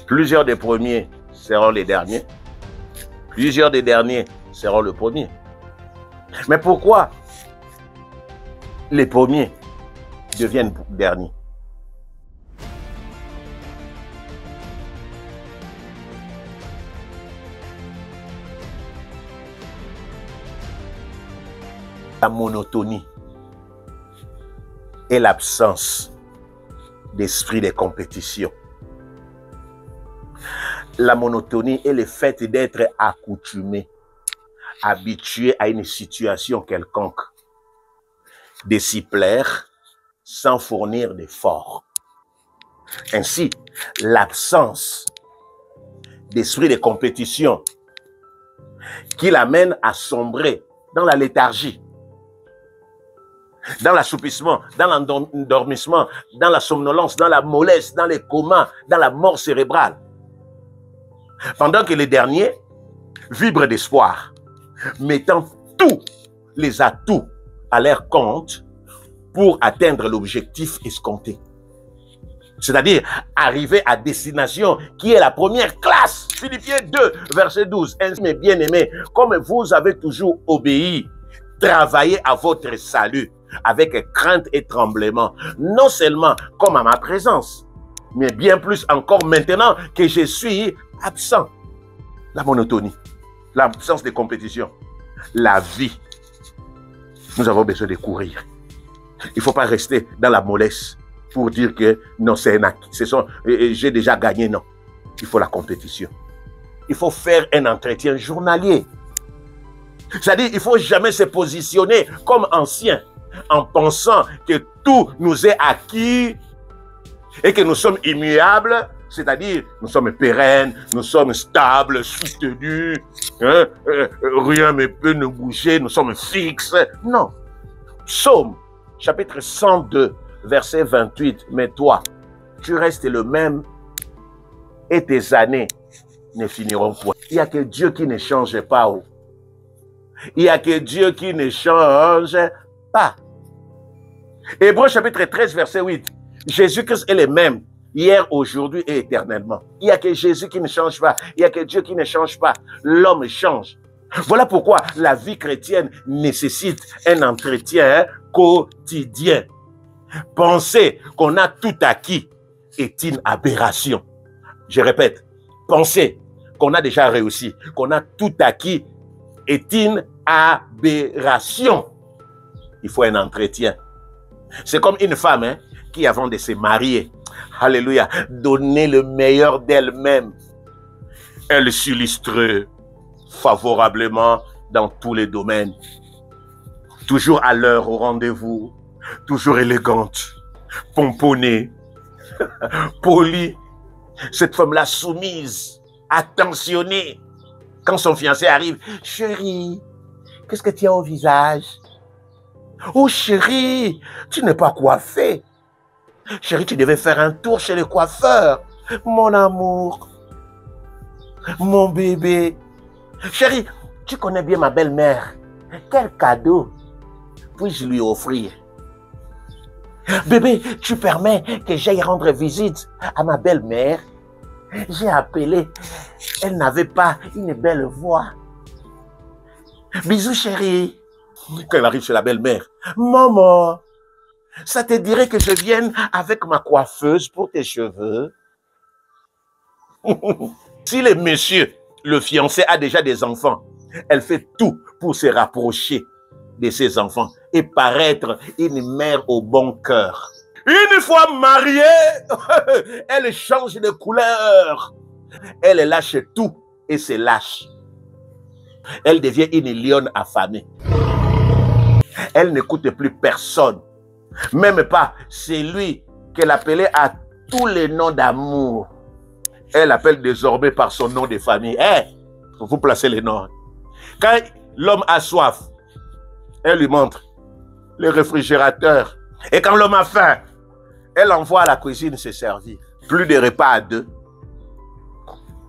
Plusieurs des premiers seront les derniers. Plusieurs des derniers seront le premier. Mais pourquoi les premiers deviennent derniers? La monotonie et l'absence d'esprit de compétition. La monotonie est le fait d'être accoutumé, habitué à une situation quelconque, de s'y plaire sans fournir d'efforts. Ainsi, l'absence d'esprit de compétition qui l'amène à sombrer dans la léthargie, dans l'assoupissement, dans l'endormissement, dans la somnolence, dans la mollesse, dans les comas, dans la mort cérébrale. Pendant que les derniers vibrent d'espoir, mettant tous les atouts à leur compte pour atteindre l'objectif escompté. C'est-à-dire arriver à destination qui est la première classe. Philippiens 2, verset 12. Ainsi, mes bien-aimés, comme vous avez toujours obéi, travaillez à votre salut avec crainte et tremblement, non seulement comme à ma présence, mais bien plus encore maintenant que je suis absent. La monotonie, l'absence de compétition, la vie. Nous avons besoin de courir. Il ne faut pas rester dans la mollesse pour dire que non, c'est un acquis. J'ai déjà gagné, non. Il faut la compétition. Il faut faire un entretien journalier. C'est-à-dire, il ne faut jamais se positionner comme ancien en pensant que tout nous est acquis et que nous sommes immuables, c'est-à-dire nous sommes pérennes, nous sommes stables, soutenus, rien ne peut nous bouger, nous sommes fixes. Non. Psaume, chapitre 102, verset 28, mais toi, tu restes le même et tes années ne finiront point. Il n'y a que Dieu qui ne change pas. Il n'y a que Dieu qui ne change pas. Hébreux chapitre 13, verset 8. Jésus-Christ est le même, hier, aujourd'hui et éternellement. Il n'y a que Jésus qui ne change pas. Il n'y a que Dieu qui ne change pas. L'homme change. Voilà pourquoi la vie chrétienne nécessite un entretien quotidien. Penser qu'on a tout acquis est une aberration. Je répète, penser qu'on a déjà réussi, qu'on a tout acquis est une aberration. Il faut un entretien. C'est comme une femme qui, avant de se marier, alléluia, donnait le meilleur d'elle-même. Elle s'illustre favorablement dans tous les domaines. Toujours à l'heure au rendez-vous, toujours élégante, pomponnée, polie. Cette femme-là soumise, attentionnée. Quand son fiancé arrive, chérie, qu'est-ce que tu as au visage? Oh chérie, tu n'es pas coiffée. Chérie, tu devais faire un tour chez le coiffeur. Mon amour, mon bébé. Chérie, tu connais bien ma belle-mère. Quel cadeau puis-je lui offrir? Bébé, tu permets que j'aille rendre visite à ma belle-mère? J'ai appelé. Elle n'avait pas une belle voix. Bisous, chérie. Quand elle arrive chez la belle-mère, maman, ça te dirait que je vienne avec ma coiffeuse pour tes cheveux? Si le monsieur, le fiancé, a déjà des enfants, elle fait tout pour se rapprocher de ses enfants et paraître une mère au bon cœur. Une fois mariée, elle change de couleur. Elle lâche tout et se lâche. Elle devient une lionne affamée. Elle n'écoute plus personne. Même pas celui qu'elle appelait à tous les noms d'amour. Elle appelle désormais par son nom de famille. Vous placez les noms. Quand l'homme a soif, elle lui montre le réfrigérateur. Et quand l'homme a faim, elle envoie à la cuisine se servir. Plus de repas à deux.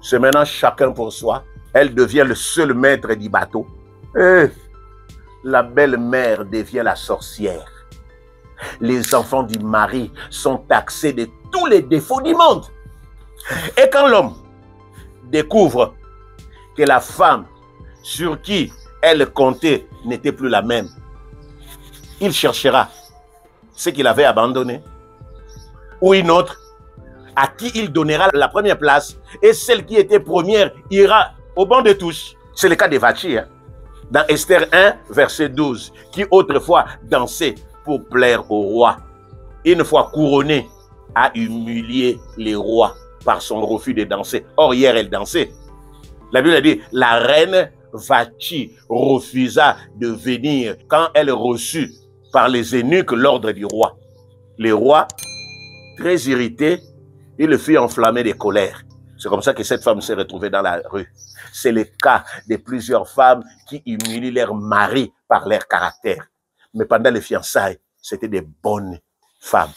C'est maintenant chacun pour soi. Elle devient le seul maître du bateau. Et la belle-mère devient la sorcière. Les enfants du mari sont taxés de tous les défauts du monde. Et quand l'homme découvre que la femme sur qui elle comptait n'était plus la même, il cherchera ce qu'il avait abandonné ou une autre à qui il donnera la première place, et celle qui était première ira au banc de touche. C'est le cas de Vachi, hein? Dans Esther 1, verset 12, qui autrefois dansait pour plaire au roi. Une fois couronnée, a humilié les rois par son refus de danser. Or, hier, elle dansait. La Bible a dit, la reine Vachi refusa de venir quand elle reçut par les eunuques l'ordre du roi. Le roi, très irrité, il le fit enflammer de colère. C'est comme ça que cette femme s'est retrouvée dans la rue. C'est le cas de plusieurs femmes qui humilient leur mari par leur caractère. Mais pendant les fiançailles, c'était des bonnes femmes.